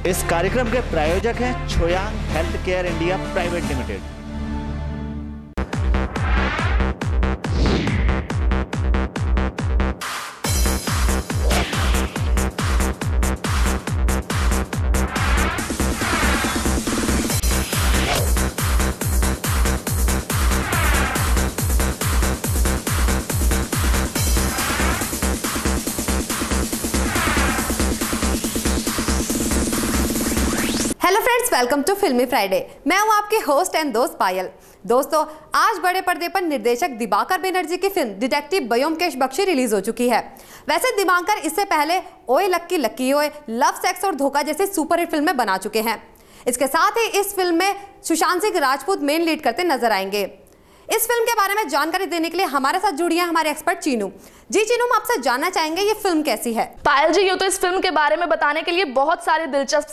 इस कार्यक्रम के प्रायोजक हैं Choyang health care India private limited. Hello friends, welcome to filmy Friday. मैं हूं आपके होस्ट एंड दोस्त पायल। दोस्तों, आज बड़े पर्दे पर निर्देशक दिवाकर बनर्जी की film detective Byomkesh Bakshi release हो चुकी है। वैसे दिवाकर इससे पहले ओए लक्की लक्की ओए, लव, सेक्स और धोखा जैसी सुपरहिट फिल्में बना चुके हैं। इसके साथ ही इस फिल्म में सुशांत सिंह राजपूत मेन लीड करते नजर आएंगे। इस फिल्म के बारे में जानकारी देने के लिए हमारे साथ जुड़ी है हमारे एक्सपर्ट चीनू जी। चीनू, हम आपसे जानना चाहेंगे ये फिल्म कैसी है? पायल जी, यूँ तो इस फिल्म के बारे में बताने के लिए बहुत सारी दिलचस्प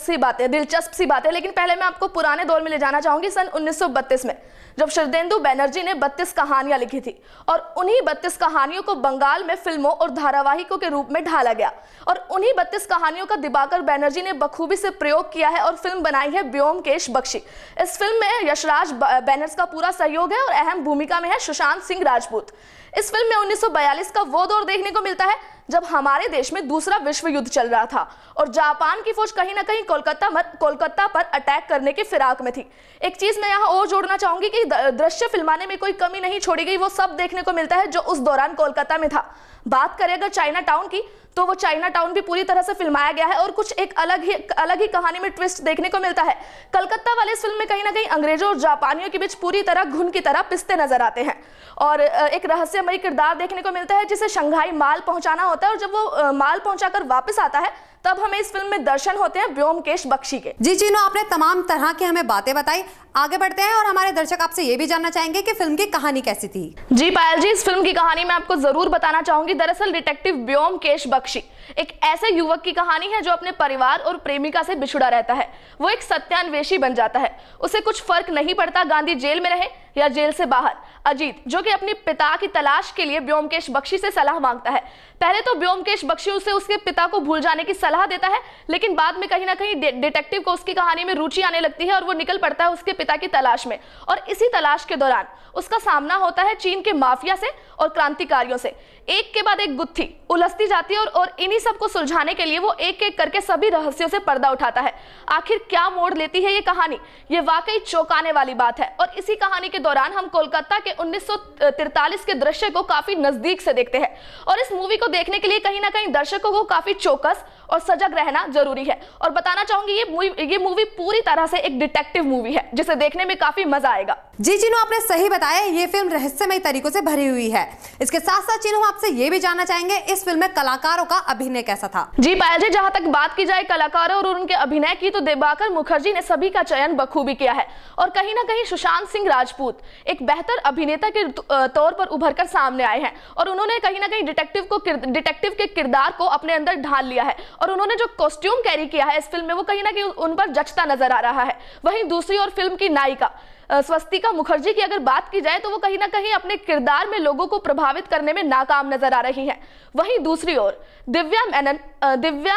सी बातें, लेकिन पहले मैं आपको पुराने दौर में ले जाना चाहूंगी। सन 1932 में जब शरदेंदु बनर्जी ने 32 कहानियां लिखी थी और उन्हीं 32 कहानियों को बंगाल में फिल्मों और धारावाहिकों के रूप में ढाला गया और उन्हीं 32 कहानियों का दिवाकर बनर्जी ने बखूबी से प्रयोग किया है और फिल्म बनाई है ब्योमकेश बख्शी। इस फिल्म में यशराज बैनर्स का पूरा सहयोग है और अहम भूमिका में है सुशांत सिंह राजपूत। इस फिल्म में 1942 का वो दौर देखने को मिलता है जब हमारे देश में दूसरा विश्व युद्ध चल रहा था और जापान की फौज कहीं ना कहीं कोलकाता पर अटैक करने की फिराक में थी। एक चीज मैं यहाँ और जोड़ना चाहूंगी कि दृश्य फिल्माने में कोई कमी नहीं छोड़ी गई, वो सब देखने को मिलता है जो उस दौरान कोलकाता में था। बात करें अगर चाइना टाउन की, तो वो चाइना टाउन भी पूरी तरह से फिल्माया गया है और कुछ एक अलग ही कहानी में ट्विस्ट देखने को मिलता है। कलकत्ता वाले इस फिल्म में कहीं ना कहीं अंग्रेजों और जापानियों के बीच पूरी तरह घुन की तरह पिसते नजर आते हैं और एक रहस्यमयी किरदार देखने को मिलता है जिसे शंघाई माल पहुंचाना होता है और जब वो माल पहुंचाकर वापस आता है तब हमें इस फिल्म में दर्शन होते हैं ब्योमकेश बख्शी के। जी चीनू, आपने तमाम तरह की हमें बातें बताई। आगे बढ़ते हैं और हमारे दर्शक आपसे ये भी जानना चाहेंगे कि फिल्म की कहानी कैसी थी। जी पायल जी, इस फिल्म की कहानी मैं आपको जरूर बताना चाहूंगी। दरअसल डिटेक्टिव ब्योमकेश बख्शी एक ऐसे युवक की कहानी है जो अपने परिवार और प्रेमिका से बिछुड़ा रहता है। वो एक सत्यान्वेषी बन जाता है। उसे कुछ फर्क नहीं पड़ता गांधी जेल में रहे या जेल से बाहर। अजीत, जो कि अपने पिता की तलाश के लिए ब्योमकेश बख्शी से सलाह मांगता है। पहले तो ब्योमकेश बख्शी उसे उसके पिता को भूल जाने की सलाह देता है, लेकिन बाद में कहीं ना कहीं डिटेक्टिव को उसकी कहानी में रुचि आने लगती है और वो निकल पड़ता है उसके पिता की तलाश में। और इसी तलाश के दौरान उसका सामना होता है चीन के माफिया से और क्रांतिकारियों से। एक के बाद एक गुत्थी उलझती जाती है और इन्हीं सबको सुलझाने के लिए वो एक एक करके सभी रहस्यों से पर्दा उठाता है। आखिर क्या मोड़ लेती है ये कहानी, ये वाकई चौंकाने वाली बात है। और इसी कहानी के दौरान हम कोलकाता के 1943 के दृश्य को काफी नजदीक से देखते हैं और इस मूवी को देखने के लिए कहीं ना कहीं दर्शकों को काफी चौकस और सजग रहना जरूरी है। और बताना चाहूंगी ये मूवी पूरी तरह से एक डिटेक्टिव मूवी है जिसे देखने में काफी मजा आएगा। जी चीनू, आपने सही बताया, ये फिल्म रहस्यमय तरीकों से भरी हुई है। इसके साथ साथ चीनू, आपसे ये भी जानना चाहेंगे इस फिल्म में कलाकारों का अभिनय कैसा था? जी पायल जी, जहां तक बात की जाए कलाकारों और उनके अभिनय की, तो दिवाकर मुखर्जी ने सभी का चयन बखूबी किया है और कहीं ना कहीं सुशांत सिंह राजपूत एक बेहतर अभिनेता के तौर पर उभर कर सामने आए हैं और उन्होंने कहीं ना कहीं डिटेक्टिव के किरदार को अपने अंदर ढाल लिया है और उन्होंने जो कॉस्ट्यूम कैरी किया है इस फिल्म में वो कहीं ना कहीं उन पर जचता नजर आ रहा है। वहीं दूसरी ओर फिल्म की नायिका स्वस्तिका मुखर्जी की अगर बात की जाए तो वो कहीं ना कहीं अपने किरदार में लोगों को प्रभावित करने में नाकाम नजर आ रही हैं। वहीं दूसरी ओर दिव्या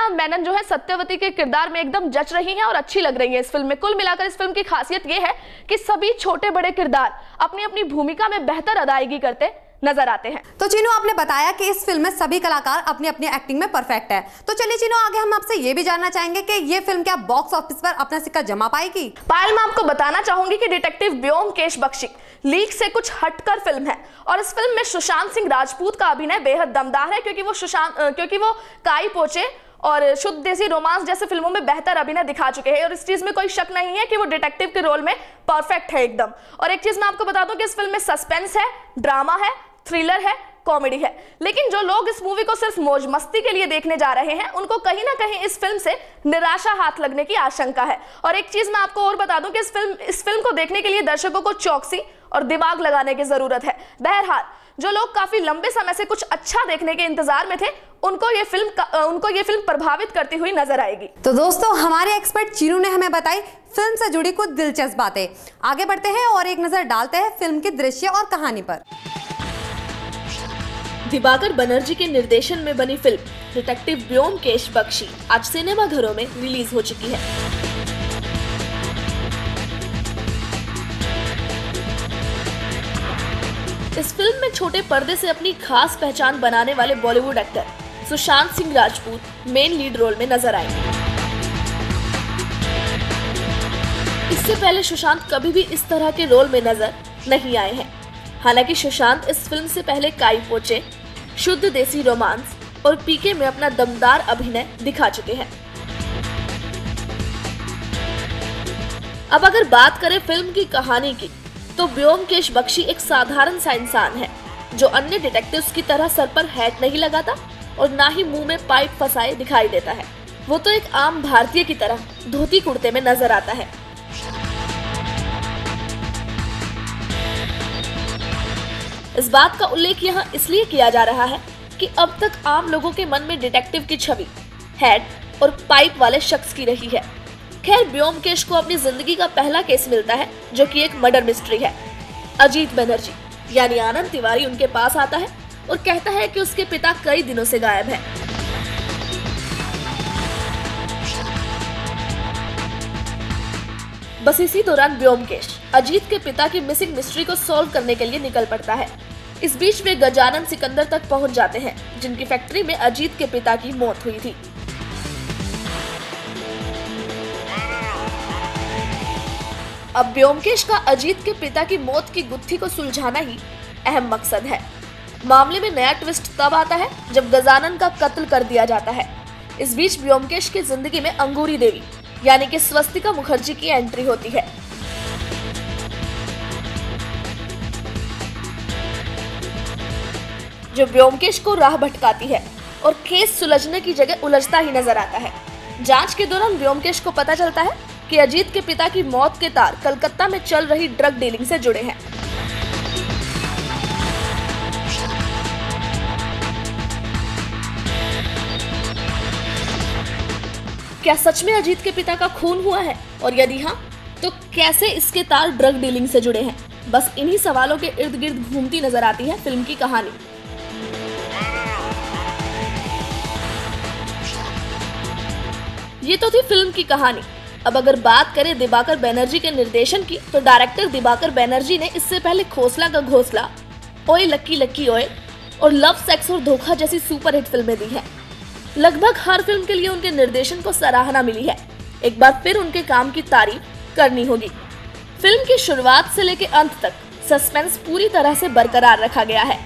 मेनन जो है सत्यवती के किरदार में एकदम जच रही हैं और अच्छी लग रही है इस फिल्म में। कुल मिलाकर इस फिल्म की खासियत ये है कि सभी छोटे बड़े किरदार अपनी अपनी भूमिका में बेहतर अदायगी करते नजर आते हैं। तो चीनू, आपने बताया कि इस फिल्म में सभी कलाकार अपनी अपनी एक्टिंग में परफेक्ट है। तो चलिए चीनू, आगे हम आपसे ये भी जानना चाहेंगे कि ये फिल्म क्या बॉक्स ऑफिस पर अपना सिक्का जमा पाएगी? पायल, मैं आपको बताना चाहूंगी कि डिटेक्टिव ब्योमकेश बख्शी लीक से कुछ हटकर फिल्म है और इस फिल्म में सुशांत सिंह राजपूत का अभिनय बेहद दमदार है क्योंकि वो काई पोचे और शुद्ध देसी रोमांस जैसे फिल्मों में बेहतर अभिनय दिखा चुके हैं और इस चीज में कोई शक नहीं है कि वो डिटेक्टिव के रोल में परफेक्ट है एकदम। और एक चीज मैं आपको बता दूं कि इस फिल्म में सस्पेंस है, ड्रामा है, थ्रिलर है, कॉमेडी है। लेकिन जो लोग इस मूवी को सिर्फ मौज मस्ती के लिए देखने जा रहे हैं उनको कहीं ना कहीं इस फिल्म से निराशा हाथ लगने की आशंका है। और एक चीज मैं आपको और बता दूं कि इस फिल्म को देखने के लिए दर्शकों को चौकसी और दिमाग लगाने की जरूरत है। बहरहाल, जो लोग काफी लंबे समय से कुछ अच्छा देखने के इंतजार में थे उनको ये फिल्म प्रभावित करती हुई नजर आएगी। तो दोस्तों, हमारे एक्सपर्ट चीनू ने हमें बताई फिल्म से जुड़ी कुछ दिलचस्प बातें। आगे बढ़ते हैं और एक नजर डालते हैं फिल्म के दृश्य और कहानी पर। दिबाकर बनर्जी के निर्देशन में बनी फिल्म डिटेक्टिव ब्योमकेश बख्शी आज सिनेमा घरों में रिलीज हो चुकी है। इस फिल्म में छोटे पर्दे से अपनी खास पहचान बनाने वाले Bollywood actor Sushant Singh Rajput main lead role में नजर आएंगे। इससे पहले सुशांत कभी भी इस तरह के रोल में नजर नहीं आए हैं। हालांकि सुशांत इस फिल्म से पहले काई पोचे, शुद्ध देसी रोमांस और पीके में अपना दमदार अभिनय दिखा चुके हैं। अब अगर बात करें फिल्म की कहानी की, तो ब्योमकेश बख्शी एक साधारण सा इंसान है जो अन्य डिटेक्टिव्स की तरह सर पर हैट नहीं लगाता और ना ही मुंह में पाइप फंसाए दिखाई देता है। वो तो एक आम भारतीय की तरह धोती कुर्ते में नजर आता है। इस बात का उल्लेख यहाँ इसलिए किया जा रहा है कि अब तक आम लोगों के मन में डिटेक्टिव की छवि हैट और पाइप वाले शख्स की रही है। खैर, ब्योमकेश को अपनी जिंदगी का पहला केस मिलता है जो कि एक मर्डर मिस्ट्री है। अजीत बनर्जी यानी आनंद तिवारी उनके पास आता है और कहता है कि उसके पिता कई दिनों से गायब हैं। बस इसी दौरान ब्योमकेश अजीत के पिता की मिसिंग मिस्ट्री को सॉल्व करने के लिए निकल पड़ता है। इस बीच वे गजानन सिकंदर तक पहुंच जाते हैं, जिनकी फैक्ट्री में अजीत के पिता की मौत हुई थी। अब ब्योमकेश का अजीत के पिता की मौत की गुत्थी को सुलझाना ही अहम मकसद है। मामले में नया ट्विस्ट तब आता है जब गजानन का कत्ल कर दिया जाता है। इस बीच ब्योमकेश की जिंदगी में अंगूरी देवी यानी कि स्वस्तिका मुखर्जी की एंट्री होती है। जो ब्योमकेश को राह भटकाती है और केस सुलझने की जगह उलझता ही नजर आता है। जांच के दौरान ब्योमकेश को पता चलता है कि अजीत के पिता की मौत के तार कलकत्ता में चल रही ड्रग डीलिंग से जुड़े हैं। क्या सच में अजीत के पिता का खून हुआ है, और यदि हाँ, तो कैसे इसके तार ड्रग डीलिंग से जुड़े हैं? बस इन्हीं सवालों के इर्द गिर्द घूमती नजर आती है फिल्म की कहानी। ये तो थी फिल्म की कहानी। अब अगर बात करें दिबाकर बनर्जी के निर्देशन की, तो डायरेक्टर दिबाकर बनर्जी ने इससे पहले खोसला का घोसला, ओए लक्की लक्की ओए और लव, सेक्स और धोखा जैसी सुपरहिट फिल्में दी हैं। लगभग हर फिल्म के लिए उनके निर्देशन को सराहना मिली है। एक बार फिर उनके काम की तारीफ करनी होगी। फिल्म की शुरुआत से लेकर अंत तक सस्पेंस पूरी तरह से बरकरार रखा गया है।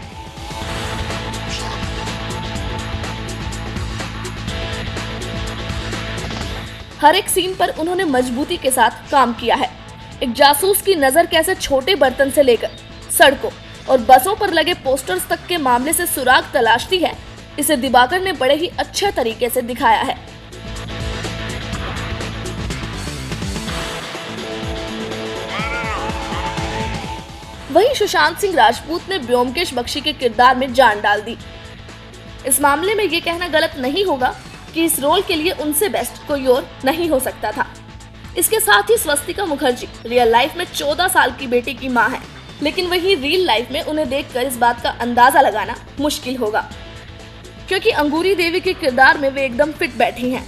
हर एक सीन पर उन्होंने मजबूती के साथ काम किया है। एक जासूस की नजर कैसे छोटे बर्तन से लेकर सड़कों और बसों पर लगे पोस्टर्स तक के मामले से सुराग तलाशती है, इसे दिबाकर ने बड़े ही अच्छे तरीके से दिखाया है। वहीं सुशांत सिंह राजपूत ने ब्योमकेश बख्शी के किरदार में जान डाल दी। इस मामले में ये कहना गलत नहीं होगा कि इस रोल के लिए उनसे बेस्ट कोई और नहीं हो सकता था। इसके साथ ही स्वस्तिका मुखर्जी रियल लाइफ में 14 साल की बेटी की मां है, लेकिन वहीं रियल लाइफ में उन्हें देखकर इस बात का अंदाजा लगाना मुश्किल होगा, क्योंकि अंगूरी देवी के किरदार में वे एकदम फिट बैठी हैं।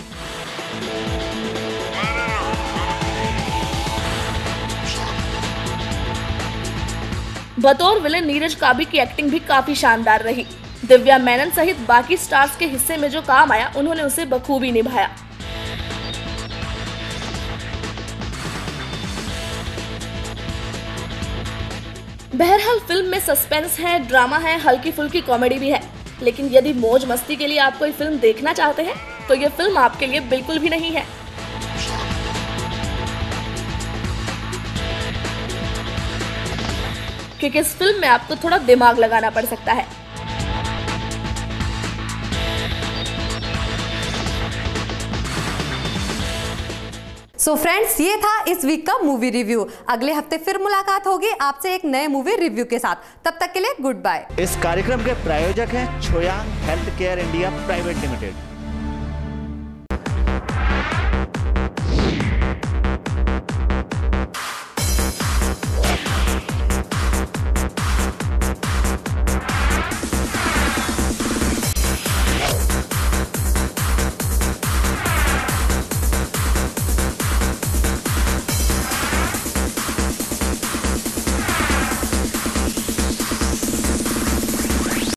बतौर विलेन नीरज काबी की एक्टिंग भी काफी शानदार रही। दिव्या मेनन सहित बाकी स्टार्स के हिस्से में जो काम आया, उन्होंने उसे बखूबी निभाया। बहरहाल फिल्म में सस्पेंस है, ड्रामा है, हल्की फुल्की कॉमेडी भी है, लेकिन यदि मौज मस्ती के लिए आप कोई फिल्म देखना चाहते हैं तो ये फिल्म आपके लिए बिल्कुल भी नहीं है। क्योंकि इस फिल्म में आपको थोड़ा दिमाग लगाना पड़ सकता है। सो फ्रेंड्स, ये था इस वीक का मूवी रिव्यू। अगले हफ्ते फिर मुलाकात होगी आपसे एक नए मूवी रिव्यू के साथ। तब तक के लिए गुड बाय। इस कार्यक्रम के प्रायोजक हैं Choyang health care India private limited.